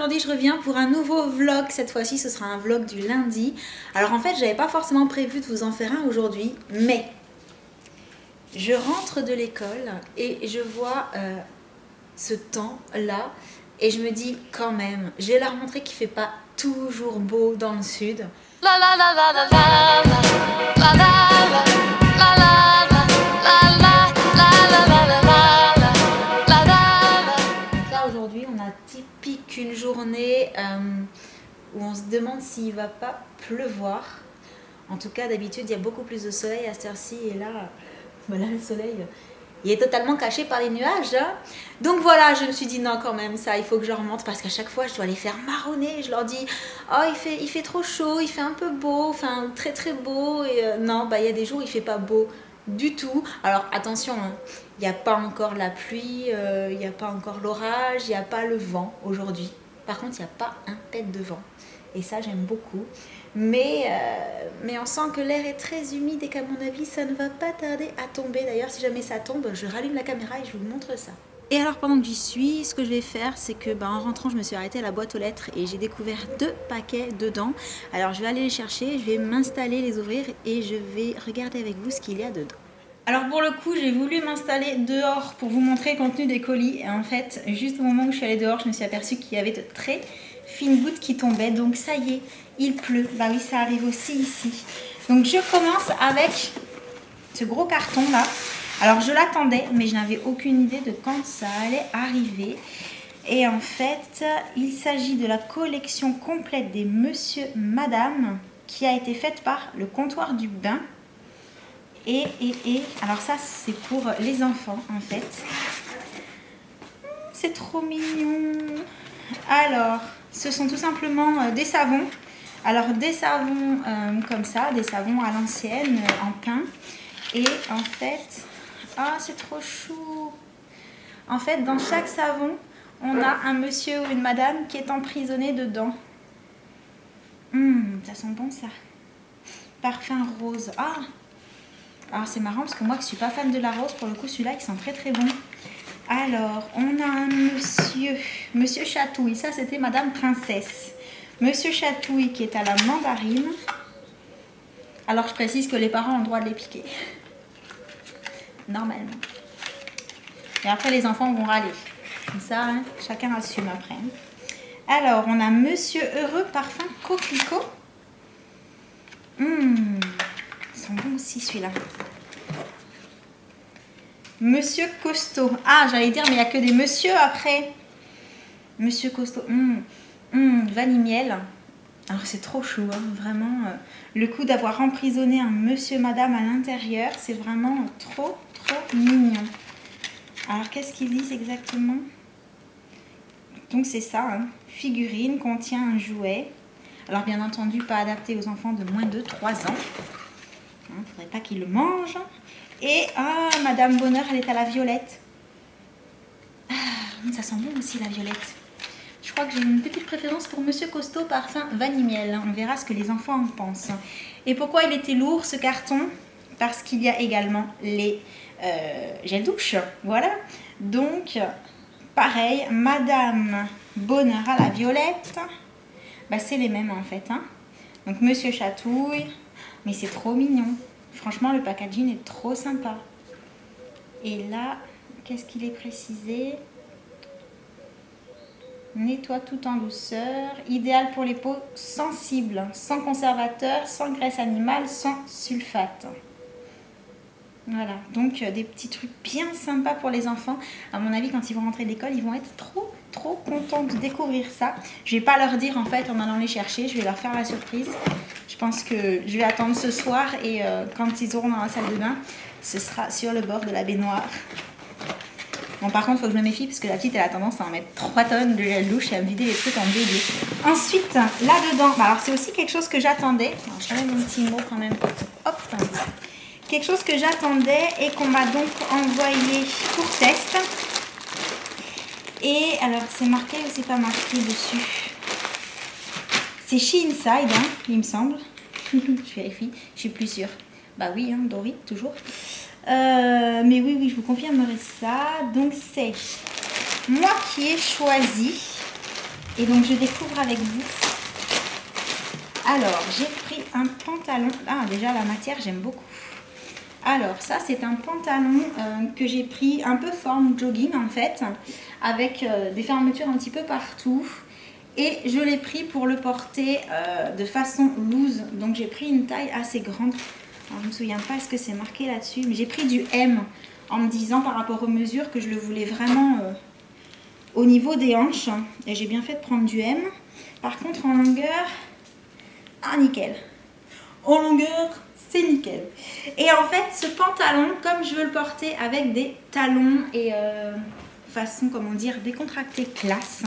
aujourd'hui je reviens pour un nouveau vlog. Cette fois-ci ce sera un vlog du lundi. Alors en fait j'avais pas forcément prévu de vous en faire un aujourd'hui, mais je rentre de l'école et je vois ce temps là et je me dis quand même, je vais leur montrer qu'il fait pas toujours beau dans le sud. La la la la la la la la la la la. Aujourd'hui, on a typique une journée où on se demande s'il va pas pleuvoir. En tout cas, d'habitude, il y a beaucoup plus de soleil à cette heure-ci. Et là, voilà, le soleil, il est totalement caché par les nuages. Hein. Donc voilà, je me suis dit non, quand même, ça, il faut que je remonte parce qu'à chaque fois, je dois les faire marronner. Je leur dis, oh, il fait trop chaud, il fait un peu beau, enfin, très très beau. Et non, bah, il y a des jours où il fait pas beau du tout. Alors attention, hein, il n'y a pas encore la pluie, il n'y a pas encore l'orage, il n'y a pas le vent aujourd'hui. Par contre, il n'y a pas un pet de vent. Et ça, j'aime beaucoup. Mais on sent que l'air est très humide et qu'à mon avis, ça ne va pas tarder à tomber. D'ailleurs, si jamais ça tombe, je rallume la caméra et je vous montre ça. Et alors, pendant que j'y suis, ce que je vais faire, c'est que en rentrant, je me suis arrêtée à la boîte aux lettres et j'ai découvert 2 paquets dedans. Alors, je vais aller les chercher, je vais m'installer, les ouvrir et je vais regarder avec vous ce qu'il y a dedans. Alors pour le coup, j'ai voulu m'installer dehors pour vous montrer le contenu des colis. Et en fait, juste au moment où je suis allée dehors, je me suis aperçue qu'il y avait de très fines gouttes qui tombaient. Donc ça y est, il pleut. Bah oui, ça arrive aussi ici. Donc je commence avec ce gros carton là. Alors je l'attendais, mais je n'avais aucune idée de quand ça allait arriver. Et en fait, il s'agit de la collection complète des Monsieur Madame qui a été faite par le Comptoir du Bain. Alors ça c'est pour les enfants en fait. C'est trop mignon. Alors ce sont tout simplement des savons. Alors des savons comme ça, des savons à l'ancienne en pin. Et en fait, ah c'est trop chou. En fait dans chaque savon on a un monsieur ou une madame qui est emprisonné dedans. Ça sent bon ça. Parfum rose. Alors c'est marrant parce que moi qui ne suis pas fan de la rose, pour le coup celui-là il sent très très bon. Alors on a un monsieur Chatouille, ça c'était Madame Princesse. Monsieur Chatouille qui est à la mandarine. Alors je précise que les parents ont le droit de les piquer. Normalement. Et après les enfants vont râler. Comme ça, hein, chacun assume après. Alors on a Monsieur Heureux parfum coquelicot. Ils sont bons aussi celui-là. Monsieur Costaud. Ah, j'allais dire, mais il n'y a que des monsieur après. Monsieur Costaud. Vanille miel. Alors c'est trop chou, hein, vraiment. Le coup d'avoir emprisonné un monsieur madame à l'intérieur, c'est vraiment trop mignon. Alors qu'est-ce qu'ils disent exactement? Donc c'est ça, hein. Figurine contient un jouet. Alors bien entendu, pas adapté aux enfants de moins de 3 ans. Il ne faudrait pas qu'ils le mangent. Et Madame Bonheur, elle est à la violette. Ça sent bon aussi la violette. Je crois que j'ai une petite préférence pour Monsieur Costaud parfum vanille miel. On verra ce que les enfants en pensent. Et pourquoi il était lourd ce carton? Parce qu'il y a également les gels douche. Voilà. Donc, pareil, Madame Bonheur à la violette. Bah, c'est les mêmes en fait. Hein. Donc Monsieur Chatouille. Mais c'est trop mignon. Franchement, le packaging est trop sympa. Et là, qu'est-ce qu'il est précisé? Nettoie tout en douceur. Idéal pour les peaux sensibles. Sans conservateur, sans graisse animale, sans sulfate. Voilà. Donc, des petits trucs bien sympas pour les enfants. À mon avis, quand ils vont rentrer de l'école, ils vont être trop contents de découvrir ça. Je vais pas leur dire, en fait, en allant les chercher. Je vais leur faire la surprise. Je pense que je vais attendre ce soir et quand ils auront dans la salle de bain, ce sera sur le bord de la baignoire. Bon, par contre, il faut que je me méfie parce que la petite, elle a tendance à en mettre 3 tonnes de gel douche et à me vider les trucs en bébé. Ensuite, là-dedans, alors c'est aussi quelque chose que j'attendais. Alors, je remets mon petit mot quand même. Hop. Quelque chose que j'attendais et qu'on m'a donc envoyé pour test. Et alors, c'est marqué ou c'est pas marqué dessus? C'est She Inside, hein, il me semble. Je vérifie, je suis plus sûre. Bah oui, hein, Dory, toujours. Mais oui, je vous confirmerai ça. Donc c'est moi qui ai choisi Et donc je découvre avec vous. Alors j'ai pris un pantalon. Ah déjà la matière j'aime beaucoup. Alors ça c'est un pantalon que j'ai pris un peu forme jogging en fait. Avec des fermetures un petit peu partout. Et je l'ai pris pour le porter de façon loose. Donc j'ai pris une taille assez grande. Alors, je ne me souviens pas ce que c'est marqué là-dessus. Mais j'ai pris du M en me disant par rapport aux mesures que je le voulais vraiment au niveau des hanches. Et j'ai bien fait de prendre du M. Par contre en longueur, ah nickel. En longueur, c'est nickel. Et en fait ce pantalon, comme je veux le porter avec des talons et façon, comment dire, décontractée classe.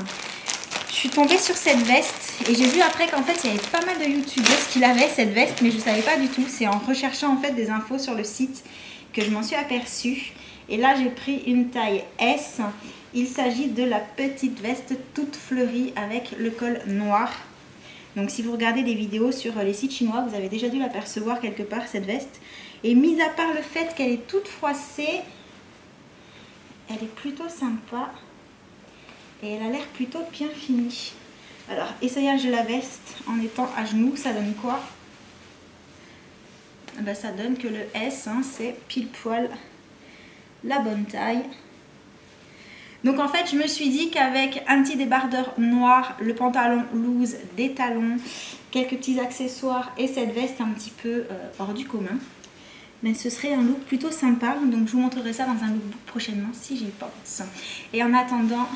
Je suis tombée sur cette veste et j'ai vu après qu'en fait il y avait pas mal de youtubeuses qui l'avaient cette veste, mais je ne savais pas du tout. C'est en recherchant en fait des infos sur le site que je m'en suis aperçue. Et là j'ai pris une taille S. Il s'agit de la petite veste toute fleurie avec le col noir. Donc si vous regardez des vidéos sur les sites chinois, vous avez déjà dû l'apercevoir quelque part cette veste. Et mis à part le fait qu'elle est toute froissée, elle est plutôt sympa. Et elle a l'air plutôt bien finie. Alors, essayage de la veste en étant à genoux, ça donne quoi? Ben, ça donne que le S, hein, c'est pile poil la bonne taille. Donc en fait, je me suis dit qu'avec un petit débardeur noir, le pantalon loose, des talons, quelques petits accessoires et cette veste un petit peu hors du commun, mais ce serait un look plutôt sympa. Donc je vous montrerai ça dans un lookbook prochainement si j'y pense. Et en attendant,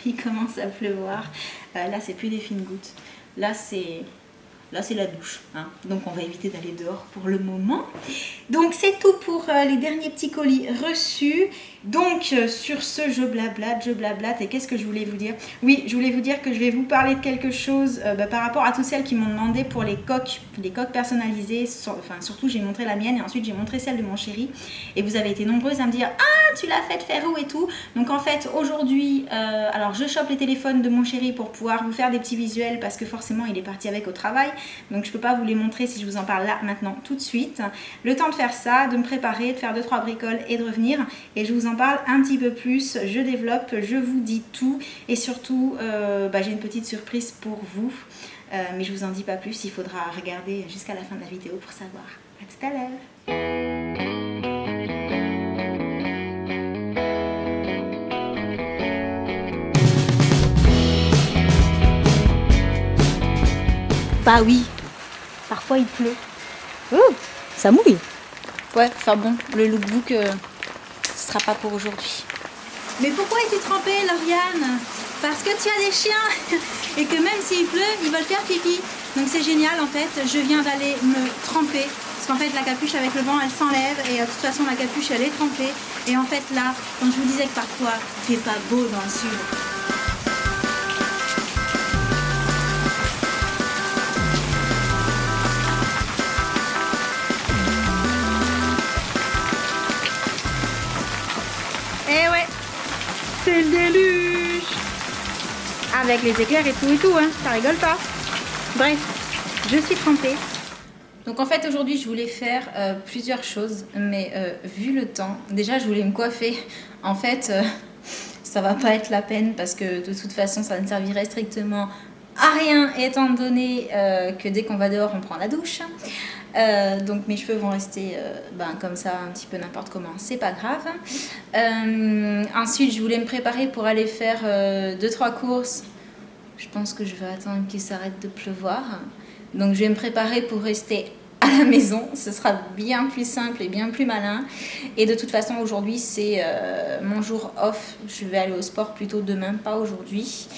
il commence à pleuvoir. Là, c'est plus des fines gouttes. Là, c'est la douche. Hein. Donc, on va éviter d'aller dehors pour le moment. Donc, c'est tout pour les derniers petits colis reçus. Donc, sur ce, je blablate. Et qu'est-ce que je voulais vous dire? Oui, je voulais vous dire que je vais vous parler de quelque chose par rapport à toutes celles qui m'ont demandé pour les coques personnalisées. Enfin, surtout, j'ai montré la mienne et ensuite, j'ai montré celle de mon chéri. Et vous avez été nombreuses à me dire « Ah, tu l'as faite faire où et tout ?» Donc, en fait, aujourd'hui, alors, je chope les téléphones de mon chéri pour pouvoir vous faire des petits visuels parce que forcément, il est parti avec au travail. Donc je ne peux pas vous les montrer si je vous en parle là maintenant tout de suite. Le temps de faire ça, de me préparer, de faire 2-3 bricoles et de revenir. Et je vous en parle un petit peu plus, je développe, je vous dis tout. Et surtout, j'ai une petite surprise pour vous. Mais je vous en dis pas plus, il faudra regarder jusqu'à la fin de la vidéo pour savoir. À tout à l'heure. Bah oui, parfois il pleut. Oh, ça mouille. Ouais, enfin bon, le lookbook, ce sera pas pour aujourd'hui. Mais pourquoi es-tu trempée, Lauriane? Parce que tu as des chiens et que même s'il pleut, ils veulent faire pipi. Donc c'est génial en fait, je viens d'aller me tremper. Parce qu'en fait la capuche avec le vent, elle s'enlève et de toute façon la capuche elle est trempée. Et en fait là, quand je vous disais que parfois, il fait pas beau dans le sud. Eh ouais, c'est le déluge. Avec les éclairs et tout, hein, ça rigole pas. Bref, je suis trempée. Donc en fait aujourd'hui je voulais faire plusieurs choses, mais vu le temps, déjà je voulais me coiffer. En fait, ça va pas être la peine parce que de toute façon ça ne servirait strictement à rien étant donné que dès qu'on va dehors on prend la douche. Donc mes cheveux vont rester comme ça un petit peu n'importe comment, c'est pas grave. Ensuite je voulais me préparer pour aller faire 2-3 courses. Je pense que je vais attendre qu'il s'arrête de pleuvoir. Donc je vais me préparer pour rester à la maison, ce sera bien plus simple et bien plus malin. Et de toute façon aujourd'hui c'est mon jour off, je vais aller au sport plutôt demain, pas aujourd'hui.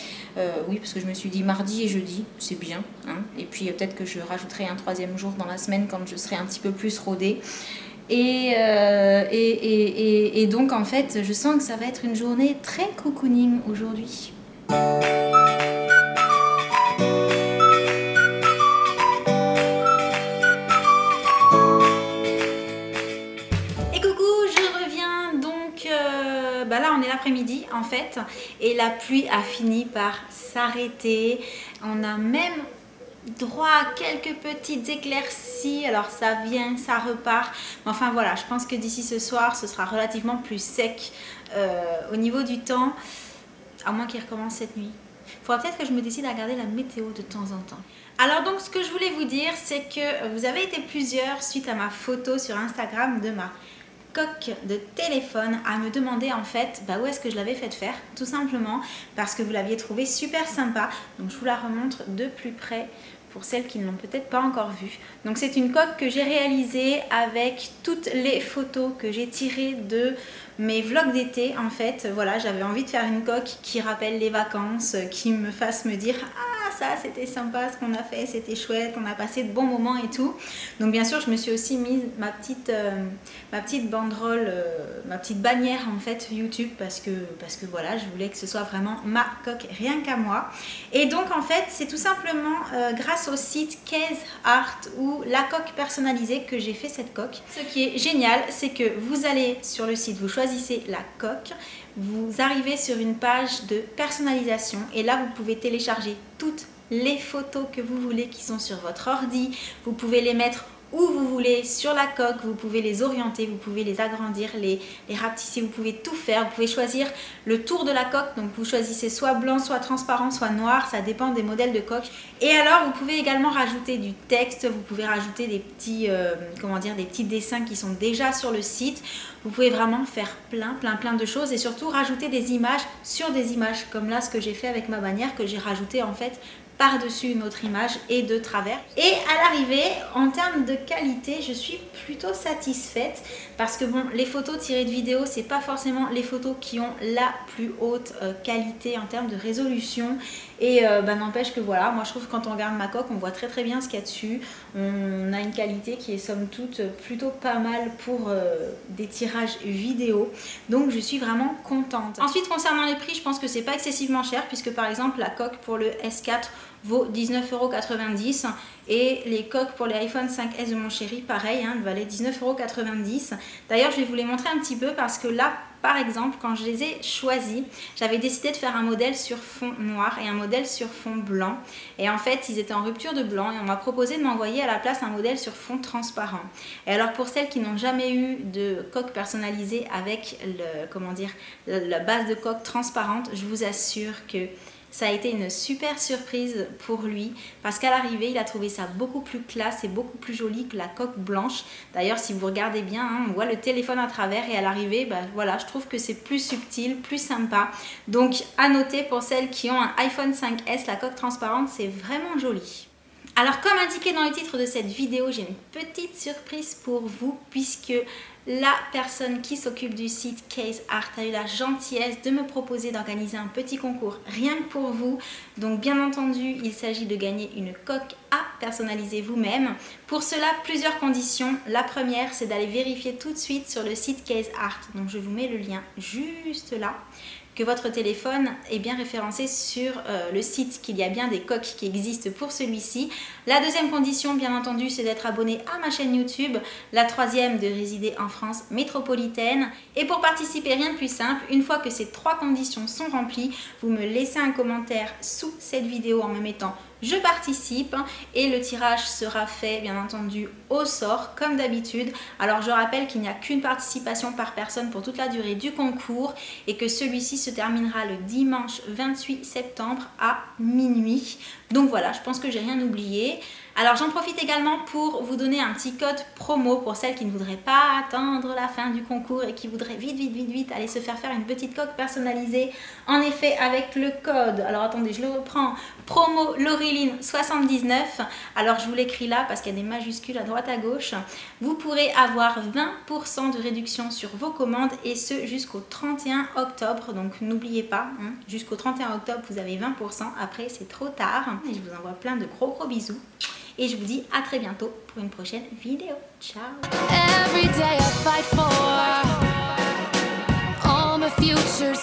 Oui, parce que je me suis dit mardi et jeudi, c'est bien. Hein. Et puis peut-être que je rajouterai un 3e jour dans la semaine quand je serai un petit peu plus rodée. Et donc en fait, je sens que ça va être une journée très cocooning aujourd'hui. Là on est l'après-midi en fait et la pluie a fini par s'arrêter. On a même droit à quelques petites éclaircies, alors ça vient, ça repart. Mais enfin voilà, je pense que d'ici ce soir ce sera relativement plus sec au niveau du temps, à moins qu'il recommence cette nuit. Il faudra peut-être que je me décide à regarder la météo de temps en temps. Alors donc ce que je voulais vous dire, c'est que vous avez été plusieurs suite à ma photo sur Instagram de ma coque de téléphone à me demander en fait où est-ce que je l'avais fait faire, tout simplement parce que vous l'aviez trouvé super sympa. Donc je vous la remontre de plus près pour celles qui ne l'ont peut-être pas encore vue. Donc c'est une coque que j'ai réalisée avec toutes les photos que j'ai tirées de mes vlogs d'été. En fait, voilà, j'avais envie de faire une coque qui rappelle les vacances, qui me fasse me dire ah ça c'était sympa ce qu'on a fait, c'était chouette, on a passé de bons moments et tout. Donc bien sûr je me suis aussi mise ma petite banderole, ma petite bannière en fait YouTube parce que voilà, je voulais que ce soit vraiment ma coque rien qu'à moi. Et donc en fait c'est tout simplement grâce au site Case Art ou la coque personnalisée que j'ai fait cette coque. Ce qui est génial, c'est que vous allez sur le site, vous choisissez la coque, vous arrivez sur une page de personnalisation et là vous pouvez télécharger toutes les photos que vous voulez qui sont sur votre ordi. Vous pouvez les mettre où vous voulez sur la coque, vous pouvez les orienter, vous pouvez les agrandir, les rapetisser, vous pouvez tout faire. Vous pouvez choisir le tour de la coque, donc vous choisissez soit blanc, soit transparent, soit noir, ça dépend des modèles de coque. Et alors vous pouvez également rajouter du texte, vous pouvez rajouter des petits, des petits dessins qui sont déjà sur le site. Vous pouvez vraiment faire plein de choses et surtout rajouter des images sur des images, comme là ce que j'ai fait avec ma bannière que j'ai rajouté en fait par-dessus une autre image et de travers. Et à l'arrivée, en termes de qualité, je suis plutôt satisfaite parce que bon, les photos tirées de vidéos, c'est pas forcément les photos qui ont la plus haute qualité en termes de résolution. Et n'empêche que voilà, moi je trouve que quand on regarde ma coque, on voit très bien ce qu'il y a dessus. On a une qualité qui est somme toute plutôt pas mal pour des tirages vidéo. Donc je suis vraiment contente. Ensuite, concernant les prix, je pense que c'est pas excessivement cher puisque par exemple la coque pour le S4 vaut 19,90 € et les coques pour les iPhone 5S de mon chéri, pareil, elles valaient 19,90 €. D'ailleurs, je vais vous les montrer un petit peu parce que là, par exemple, quand je les ai choisis, j'avais décidé de faire un modèle sur fond noir et un modèle sur fond blanc. Et en fait, ils étaient en rupture de blanc et on m'a proposé de m'envoyer à la place un modèle sur fond transparent. Et alors, pour celles qui n'ont jamais eu de coque personnalisée avec la base de coque transparente, je vous assure que ça a été une super surprise pour lui parce qu'à l'arrivée, il a trouvé ça beaucoup plus classe et beaucoup plus joli que la coque blanche. D'ailleurs, si vous regardez bien, on voit le téléphone à travers et à l'arrivée, voilà, je trouve que c'est plus subtil, plus sympa. Donc, à noter pour celles qui ont un iPhone 5S, la coque transparente, c'est vraiment joli. Alors, comme indiqué dans le titre de cette vidéo, j'ai une petite surprise pour vous puisque la personne qui s'occupe du site Case Art a eu la gentillesse de me proposer d'organiser un petit concours rien que pour vous. Donc bien entendu, il s'agit de gagner une coque à personnaliser vous-même. Pour cela, plusieurs conditions. La première, c'est d'aller vérifier tout de suite sur le site Case Art. Donc je vous mets le lien juste là. Que votre téléphone est bien référencé sur le site, qu'il y a bien des coques qui existent pour celui-ci. La deuxième condition, bien entendu, c'est d'être abonné à ma chaîne YouTube. La troisième, de résider en France métropolitaine. Et pour participer, rien de plus simple, une fois que ces trois conditions sont remplies, vous me laissez un commentaire sous cette vidéo en me mettant je participe et le tirage sera fait bien entendu au sort comme d'habitude. Alors je rappelle qu'il n'y a qu'une participation par personne pour toute la durée du concours et que celui-ci se terminera le dimanche 28 septembre à minuit. Donc voilà, je pense que j'ai rien oublié. Alors j'en profite également pour vous donner un petit code promo pour celles qui ne voudraient pas attendre la fin du concours et qui voudraient vite aller se faire une petite coque personnalisée. En effet, avec le code, alors attendez, je le reprends, promo Laureline 79. Alors je vous l'écris là parce qu'il y a des majuscules à droite à gauche. Vous pourrez avoir 20% de réduction sur vos commandes et ce jusqu'au 31 octobre. Donc n'oubliez pas, jusqu'au 31 octobre vous avez 20%. Après c'est trop tard. Et je vous envoie plein de gros bisous. Et je vous dis à très bientôt pour une prochaine vidéo. Ciao. Every day I fight for all my future,